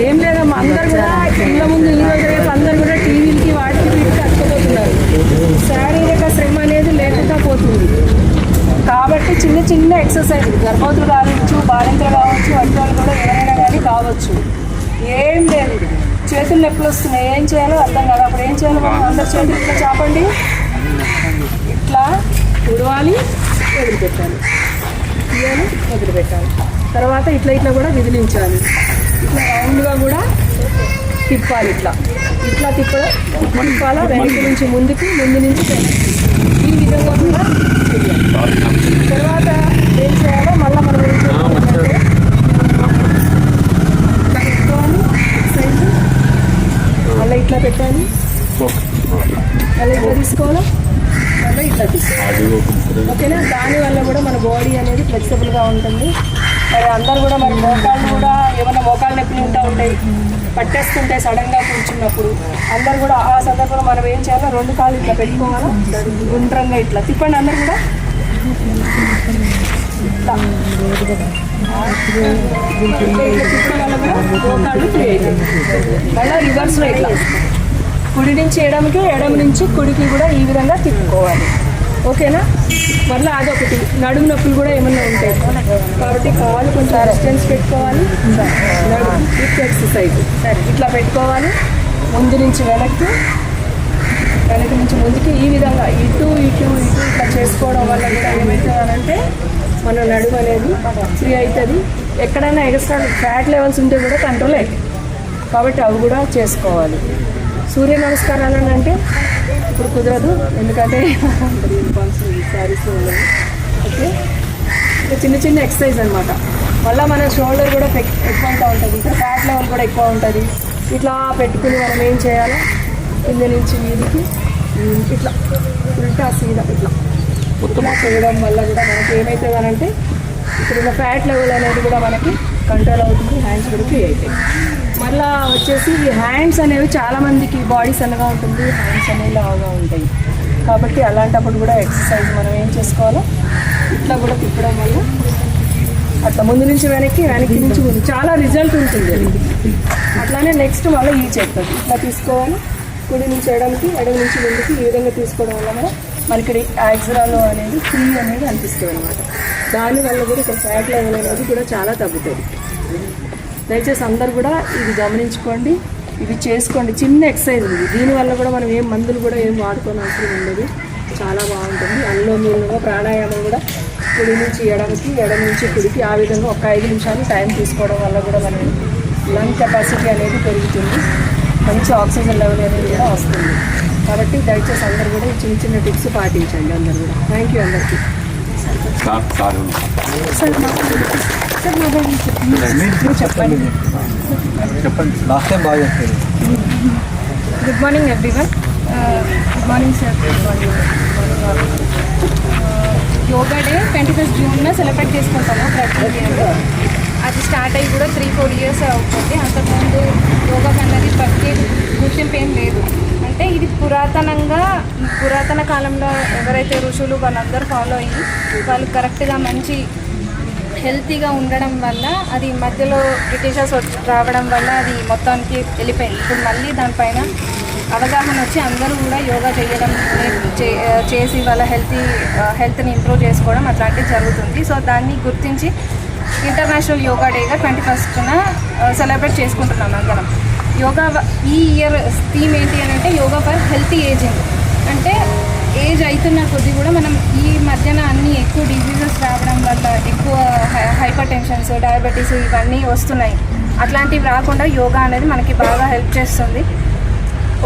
ఏం లేదమ్మా, అందరు కూడా ఇళ్ళ ముందు ఈ రోజు రేపు అందరు కూడా టీవీలకి వాటికి వీటికి అతుకుపోతున్నారు. శారీరక శ్రమ అనేది లేకుండా పోతుంది. కాబట్టి చిన్న చిన్న ఎక్సర్సైజ్, గర్భవతులు కావచ్చు, బాలింతలు కావచ్చు, అడ్డాలు కూడా ఎవరైనా కానీ కావచ్చు. ఏం లేదు, చేతులు నొప్పులు వస్తున్నాయి, ఏం చేయాలో అర్థం కాదు. అప్పుడు ఏం చేయాలో మనం అందరు చేతులు ఇట్లా చాపండి, ఇట్లా ఉడవాలి, వదిలిపెట్టాలి, తీయాలి, వదిలిపెట్టాలి. తర్వాత ఇట్లా ఇట్లా కూడా విదిలించాలి. ఇట్లా రౌండ్గా కూడా తిప్పాలి. ఇట్లా ఇట్లా తిప్పాలా, వెనక నుంచి ముందుకి, ముందు నుంచి వెనక్కి, ఈ విధంగా కూడా చేయాలి. తర్వాత ఏం చేయాలో మళ్ళీ మనం ఏం చేయాలంటే ఇట్లా పెట్టుకోవాలి, సైడ్ మళ్ళీ ఇట్లా పెట్టాలి, మళ్ళీ ఇట్లా తీసుకోవాలి, మళ్ళీ ఇట్లా తీసుకోవాలి. ఓకేనా? దానివల్ల కూడా మన బాడీ అనేది ఫ్లెక్సిబుల్గా ఉంటుంది. మరి అందరు కూడా మరి మోకాళ్ళు కూడా ఏమైనా మోకాళ్ళ నొప్పులు ఉంటాయి, పట్టేస్తుంటాయి సడన్గా కూర్చున్నప్పుడు. అందరు కూడా ఆ సందర్భంలో మనం ఏం చేయాలో రెండు కాళ్ళు ఇట్లా పెట్టుకోవాలా, గుండ్రంగా ఇట్లా తిప్పండి. అందరు కూడా తిప్పడం వల్ల కూడా మోకాళ్ళు ఫ్రీ అవుతాయి. మళ్ళీ రివర్స్లో ఇట్లా కుడి నుంచి ఎడమకి, ఎడమ నుంచి కుడికి కూడా ఈ విధంగా తిప్పుకోవాలి. ఓకేనా? మళ్ళీ అదొకటి, నడుము నొప్పులు కూడా ఏమన్నా ఉంటాయి కాబట్టి కాలు కొంచెం డిస్టెన్స్ పెట్టుకోవాలి. నడుము ఎక్సర్సైజ్ ఇట్లా పెట్టుకోవాలి. ముందు నుంచి వెనక్కి, వెనక నుంచి ముందుకి, ఈ విధంగా ఇటు ఇటు ఇటు ఇట్లా చేసుకోవడం వల్ల కూడా ఏమవుతుందనంటే మన నడుము అనేది ఫ్రీ అవుతుంది. ఎక్కడైనా ఎక్స్ట్రా ఫ్యాట్ లెవెల్స్ ఉంటే కూడా కంట్రోల్ అవుతాయి. కాబట్టి అవి కూడా చేసుకోవాలి. సూర్య నమస్కారాలు అంటే ఇప్పుడు కుదరదు, ఎందుకంటే శారీస్ ఉన్నాయి. ఓకే, చిన్న చిన్న ఎక్సర్సైజ్ అనమాట. మళ్ళీ మన షోల్డర్ కూడా ఎక్కువ అవుతూ ఉంటుంది, ఇక్కడ ఫ్యాట్ లెవెల్ కూడా ఎక్కువ ఉంటుంది. ఇట్లా పెట్టుకుని మనం ఏం చేయాలి, కింద నుంచి మీదికి ఇట్లా ఉల్టా సీదా ఇట్లా ఇట్లా చేయడం వల్ల కూడా మనకి ఏమవుతుంది అని అంటే ఇప్పుడున్న ఫ్యాట్ లెవెల్ అనేది కూడా మనకి కంట్రోల్ అవుతుంది. హ్యాండ్స్ కూడా ఫ్రీ అవుతాయి. మళ్ళీ వచ్చేసి ఈ హ్యాండ్స్ అనేవి చాలామందికి బాడీ సన్నగా ఉంటుంది, హ్యాండ్స్ అనేవి లావుగా ఉంటాయి. కాబట్టి అలాంటప్పుడు కూడా ఎక్సర్సైజ్ మనం ఏం చేసుకోవాలో ఇట్లా కూడా తిప్పడం వల్ల అట్లా ముందు నుంచి వెనక్కి, వెనక్కి నుంచి ముందు చాలా రిజల్ట్ ఉంటుంది. అట్లానే నెక్స్ట్ మళ్ళీ ఈ చెప్తుంది ఇట్లా తీసుకోవాలి, కుడి నుంచి ఎడమకి, ఎడమ నుంచి ముందుకి, ఈ విధంగా తీసుకోవడం వల్ల మనకి యాక్సిరాలో అనేది ఫ్రీ అనేది అనిపిస్తుంది అనమాట. దానివల్ల కూడా ఇక్కడ ఫ్యాట్ లెవెల్ అనేది కూడా చాలా తగ్గుతుంది. దయచేసి అందరు కూడా ఇది గమనించుకోండి, ఇది చేసుకోండి. చిన్న ఎక్సర్సైజ్ ఉంది, దీనివల్ల కూడా మనం ఏం మందులు కూడా ఏం వాడుకోని అవసరం ఉండదు. చాలా బాగుంటుంది. అనులోమ ప్రాణాయామం కూడా కుడి నుంచి ఎడమకి, ఎడమ నుంచి కుడికి, ఆ విధంగా ఒక 5 నిమిషాలు టైం తీసుకోవడం వల్ల కూడా మన లంగ్ కెపాసిటీ అనేది పెరుగుతుంది. మంచి ఆక్సిజన్ లెవెల్ అనేది కూడా వస్తుంది. కాబట్టి దయచేసి అందరు కూడా చిన్న చిన్న టిప్స్ పాటించండి అందరు కూడా. థ్యాంక్ యూ అందరికీ. చెప్పండి. Good morning everyone. Good morning sir. Good morning. Yoga day 21 June celebrate చేసుకుంటాము ప్రతి ఇయర్. అది స్టార్ట్ అయ్యి కూడా 3-4 ఇయర్స్ అవుతుంది. అంతకుముందు యోగా అన్నది ప్రత్యేక గుర్తింపు ఏం లేదు. అంటే ఇది పురాతన కాలంలో ఎవరైతే ఋషులు వాళ్ళందరూ ఫాలో అయ్యి వాళ్ళు కరెక్ట్గా మంచి హెల్తీగా ఉండడం వల్ల అది మధ్యలో బ్రిటిషర్స్ రావడం వల్ల అది మొత్తానికి వెళ్ళిపోయింది. ఇప్పుడు మళ్ళీ దానిపైన అవగాహన వచ్చి అందరూ కూడా యోగా చేయడం చేసి వాళ్ళ హెల్త్ని ఇంప్రూవ్ చేసుకోవడం అట్లాంటివి జరుగుతుంది. సో దాన్ని గుర్తించి ఇంటర్నేషనల్ యోగా డేగా 21న సెలబ్రేట్ చేసుకుంటున్నాం అందరం. యోగా ఈ ఇయర్ థీమ్ ఏంటి అని అంటే యోగా ఫర్ హెల్తీ ఏజింగ్. అంటే ఏజ్ అవుతున్న కొద్దీ కూడా మనం ఈ మధ్యన అన్ని ఎక్కువ డిజీజెస్ రావడం వల్ల ఎక్కువ హైపర్ టెన్షన్స్, డయాబెటీస్ ఇవన్నీ వస్తున్నాయి. అట్లాంటివి రాకుండా యోగా అనేది మనకి బాగా హెల్ప్ చేస్తుంది.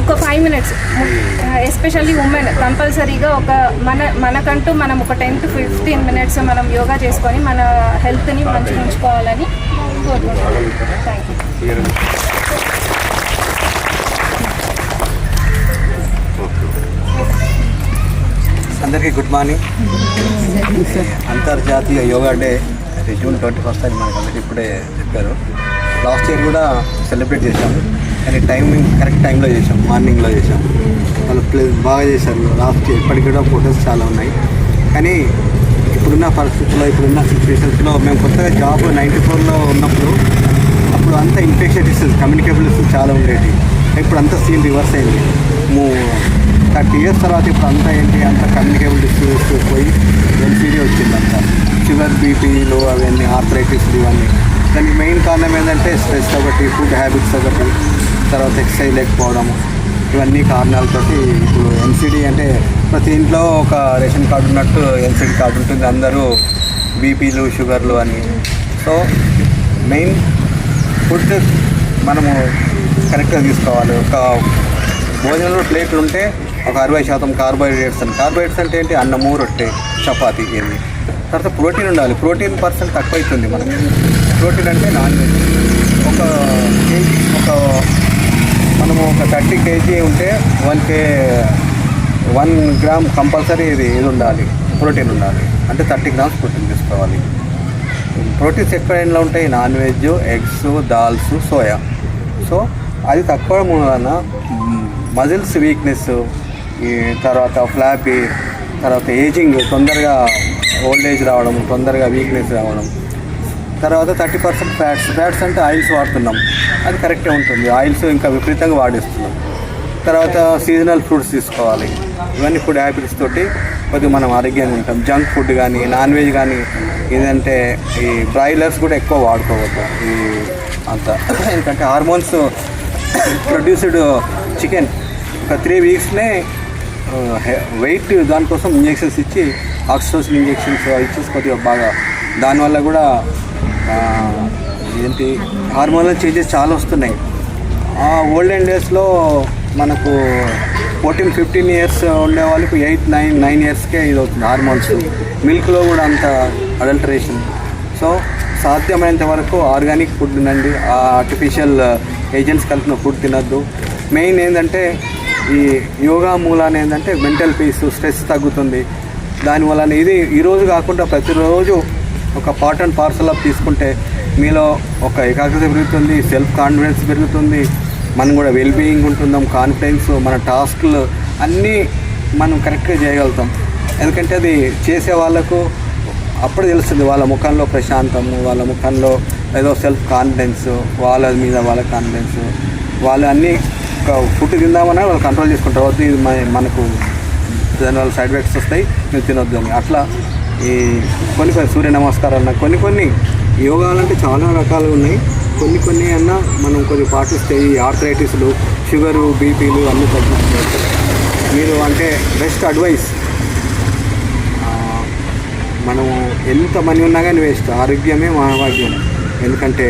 ఒక 5 minutes, ఎస్పెషల్లీ ఉమెన్ కంపల్సరీగా మనకంటూ మనం ఒక 10 to 15 minutes మనం యోగా చేసుకొని మన హెల్త్ని మంచిగా ఉంచుకోవాలని కోరుకుంటున్నాను. Thank you. అందరికీ గుడ్ మార్నింగ్. అంతర్జాతీయ యోగా డే June 21st అని మనకు అందరికీ ఇప్పుడే చెప్పారు. లాస్ట్ ఇయర్ కూడా సెలబ్రేట్ చేశాము, కానీ టైమింగ్ కరెక్ట్ టైంలో చేసాం, మార్నింగ్లో చేసాం. వాళ్ళు బాగా చేశారు. లాస్ట్ ఇప్పటికి కూడా ఫొటోస్ చాలా ఉన్నాయి. కానీ ఇప్పుడున్న పరిస్థితుల్లో, ఇప్పుడున్న సిచ్యువేషన్స్లో మేము కొత్తగా జాబ్ 94లో ఉన్నప్పుడు అప్పుడు అంతా ఇన్ఫెక్షన్ డిసీజ్, కమ్యూనికేబుల్ డిసీజ్ చాలా ఉండేది. ఇప్పుడు అంతా సీన్ రివర్స్ అయింది. 30 years తర్వాత ఇప్పుడు అంతా ఏంటి, అంతా కమ్యూనికేబుల్ డిసీజెస్ పోయి ఎన్సీడీ వచ్చింది. అంతా షుగర్, బీపీలు, అవన్నీ ఆర్థరైటిస్లు, ఇవన్నీ. దానికి మెయిన్ కారణం ఏంటంటే స్ట్రెస్ ఒకటి, ఫుడ్ హ్యాబిట్స్ ఒకటి, తర్వాత ఎక్సర్సైజ్ లేకపోవడము, ఇవన్నీ కారణాలతోటి ఇప్పుడు ఎన్సీడీ అంటే ప్రతి ఇంట్లో ఒక రేషన్ కార్డు ఉన్నట్టు ఎన్సీడీ కార్డు ఉంటుంది. అందరూ బీపీలు, షుగర్లు అని. సో మెయిన్ ఫుడ్ మనము కరెక్ట్గా తీసుకోవాలి. ఒక భోజనంలో ప్లేట్లు ఉంటే ఒక 60% కార్బోహైడ్రేట్స్ అంటే ఏంటి, అన్నము, రొట్టె, చపాతీ, ఇవి. తర్వాత ప్రోటీన్ ఉండాలి. ప్రోటీన్ % తక్కువ అవుతుంది మనకి. ప్రోటీన్ అంటే నాన్ వెజ్. ఒక కేజీ మనము ఒక 30 kg ఉంటే 1 gram కంపల్సరీ ఇది ఉండాలి, ప్రోటీన్ ఉండాలి. అంటే 30 grams ప్రోటీన్ తీసుకోవాలి. ప్రోటీన్స్ ఎక్కువ ఎండ్లో ఉంటాయి, non veg, eggs, dals, soya. So అది తక్కువ వలన మజిల్స్ వీక్నెస్, ఈ తర్వాత ఫ్లాపీ, తర్వాత ఏజింగ్, తొందరగా ఓల్డ్ ఏజ్ రావడం, తొందరగా వీక్నెస్ రావడం. తర్వాత 30% ఫ్యాట్స్ అంటే ఆయిల్స్ వాడుతున్నాం, అది కరెక్టే ఉంటుంది. ఆయిల్స్ ఇంకా విపరీతంగా వాడేస్తున్నాం. తర్వాత సీజనల్ ఫ్రూట్స్ తీసుకోవాలి. ఇవన్నీ ఫుడ్ హ్యాబిట్స్ తోటి కొద్దిగా మనం ఆరోగ్యంగా ఉంటాం. జంక్ ఫుడ్ కానీ, నాన్ వెజ్ కానీ, ఏదంటే ఈ బ్రాయిలర్స్ కూడా ఎక్కువ వాడుకోవద్దు ఈ అంతా. ఎందుకంటే హార్మోన్స్ ప్రొడ్యూస్డ్ చికెన్ ఒక 3 weeksనే వెయిట్, దానికోసం ఇంజెక్షన్స్ ఇచ్చి, ఆక్సిటోసిన్ ఇంజెక్షన్స్ ఇచ్చేసి కొద్దిగా బాగా, దానివల్ల కూడా ఏంటి హార్మోనల్ చేంజెస్ చాలా వస్తున్నాయి. ఓల్డెన్ డేస్లో మనకు 14-15 years ఉండే వాళ్ళకి 8-9 yearsకే ఇది అవుతుంది హార్మోన్స్. మిల్క్లో కూడా అంత అడల్టరేషన్. సో సాధ్యమైనంత వరకు ఆర్గానిక్ ఫుడ్ తినండి, ఆర్టిఫిషియల్ ఏజెంట్స్ కలిపిన ఫుడ్ తినద్దు. మెయిన్ ఏంటంటే ఈ యోగా మూలాన్ని ఏంటంటే మెంటల్ పీస్, స్ట్రెస్ తగ్గుతుంది. దానివల్ల ఇది ఈరోజు కాకుండా ప్రతిరోజు ఒక పార్ట్ అండ్ పార్సల్ ఆఫ్ తీసుకుంటే మీలో ఒక ఏకాగ్రత పెరుగుతుంది, సెల్ఫ్ కాన్ఫిడెన్స్ పెరుగుతుంది, మనం కూడా వెల్బీయింగ్ ఉంటుందాం, కాన్ఫిడెన్స్, మన టాస్క్లు అన్నీ మనం కరెక్ట్గా చేయగలుగుతాం. ఎందుకంటే అది చేసే వాళ్ళకు అప్పుడు తెలుస్తుంది, వాళ్ళ ముఖంలో ప్రశాంతము, వాళ్ళ ముఖంలో ఏదో సెల్ఫ్ కాన్ఫిడెన్స్, వాళ్ళ మీద వాళ్ళ కాన్ఫిడెన్స్. వాళ్ళు అన్నీ ఫుడ్ తిందామన్నా వాళ్ళు కంట్రోల్ చేసుకుంటారు. వద్దు ఇది మనకు దానివల్ల సైడ్ ఎఫెక్ట్స్ వస్తాయి, మీరు తినొద్దు అని. అట్లా ఈ కొన్ని సూర్య నమస్కారాలు, కొన్ని యోగాలంటే చాలా రకాలు ఉన్నాయి. కొన్ని అన్నా మనం కొన్ని పాటిస్తే ఈ ఆర్థరైటిస్లు, షుగరు, బీపీలు అన్నీ తగ్గిస్తున్నాయి. మీరు అంటే బెస్ట్ అడ్వైస్, మనము ఎంత మనీ ఉన్నా కానీ వేస్ట్. ఆరోగ్యమే మహాభాగ్యం. ఎందుకంటే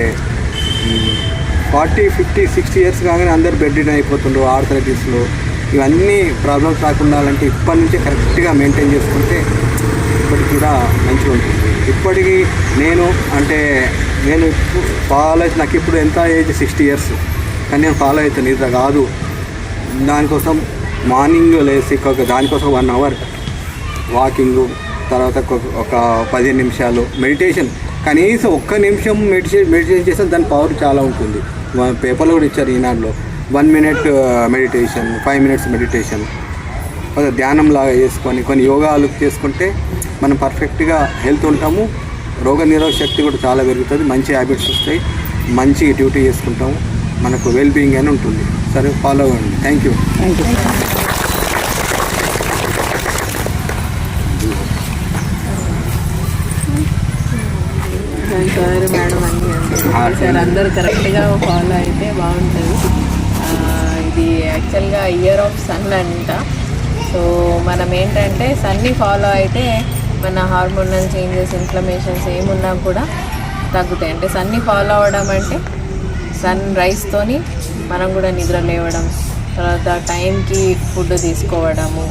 40, 50, 60 years కాగానే అందరు బెడ్ రిడన్ అయిపోతుండ్రు. ఆర్థరైటిస్లు, ఇవన్నీ ప్రాబ్లమ్స్ రాకుండా అంటే ఇప్పటి నుంచే కరెక్ట్గా మెయింటైన్ చేసుకుంటే ఇప్పటికి కూడా మంచిగా ఉంటుంది. ఇప్పటికీ నేను ఫాలో అయితే, నాకు ఇప్పుడు ఎంత ఏజ్ 60 years, కానీ నేను ఫాలో అవుతాను. ఇది కాదు, దానికోసం మార్నింగ్ లేసి దానికోసం 1 hour వాకింగు, తర్వాత ఒక 15 నిమిషాలు మెడిటేషన్, కనీసం 1 నిమిషం మెడిటేషన్ చేస్తే దాని పవర్ చాలా ఉంటుంది. పేపర్లో కూడా ఇచ్చారు ఈనాడులో. 1 minute మెడిటేషన్, 5 minutes మెడిటేషన్, ధ్యానం లాగా చేసుకొని కొన్ని యోగాలు చేసుకుంటే మనం పర్ఫెక్ట్గా హెల్త్ ఉంటాము. రోగ నిరోధక శక్తి కూడా చాలా పెరుగుతుంది. మంచి హ్యాబిట్స్ వస్తాయి, మంచి డ్యూటీ చేసుకుంటాము, మనకు వెల్బీయింగ్ అని ఉంటుంది. సరే, ఫాలో అవ్వండి. Thank you. సార్, మేడం అన్నీ సార్ అందరూ కరెక్ట్గా ఫాలో అయితే బాగుంటుంది. ఇది యాక్చువల్గా ఇయర్ ఆఫ్ సన్ అంట. సో మనం ఏంటంటే సన్ని ఫాలో అయితే మన హార్మోనల్ చేంజెస్, ఇన్ఫ్లమేషన్స్ ఏమున్నా కూడా తగ్గుతాయి. అంటే సన్ని ఫాలో అవ్వడం అంటే సన్ రైజ్తోని మనం కూడా నిద్ర లేవడం, తర్వాత టైంకి ఫుడ్ తీసుకోవడము,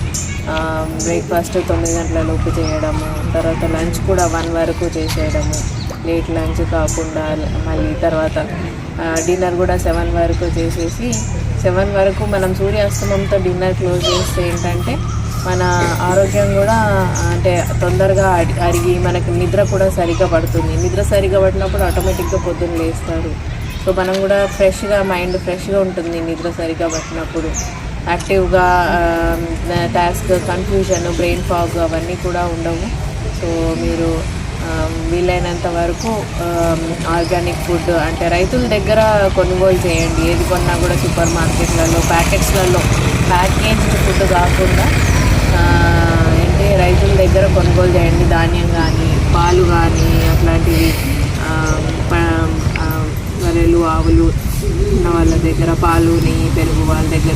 బ్రేక్ఫాస్ట్ 9 గంటల లోపు చేయడము, తర్వాత లంచ్ కూడా 1 వరకు చేసేయడము, లేట్ లంచ్ కాకుండా మళ్ళీ తర్వాత డిన్నర్ కూడా 7 వరకు చేసేసి 7 వరకు మనం సూర్యాస్తమంతో డిన్నర్ క్లోజ్ చేస్తే ఏంటంటే మన ఆరోగ్యం కూడా అంటే తొందరగా అరిగి మనకి నిద్ర కూడా సరిగ్గా పడుతుంది. నిద్ర సరిగ్గా పడినప్పుడు ఆటోమేటిక్గా పొద్దున్న లేస్తారు. సో మనం కూడా ఫ్రెష్గా మైండ్ ఫ్రెష్గా ఉంటుంది నిద్ర సరిగ్గా పట్టినప్పుడు. యాక్టివ్గా టాస్క్ కన్ఫ్యూజన్, బ్రెయిన్ ఫాగ్ అవన్నీ కూడా ఉండవు. సో మీరు వీలైనంత వరకు ఆర్గానిక్ ఫుడ్ అంటే రైతుల దగ్గర కొనుగోలు చేయండి. ఏది కొన్నా కూడా సూపర్ మార్కెట్లలో ప్యాకెట్స్లలో ప్యాకేజ్డ్ ఫుడ్ కాకుండా ఏంటి రైతుల దగ్గర కొనుగోలు చేయండి. ధాన్యం కానీ పాలు కానీ అట్లాంటివి బర్రెలు ఆవులు ఉన్న వాళ్ళ దగ్గర పాలు నెయ్యి పెరుగు వాళ్ళ దగ్గర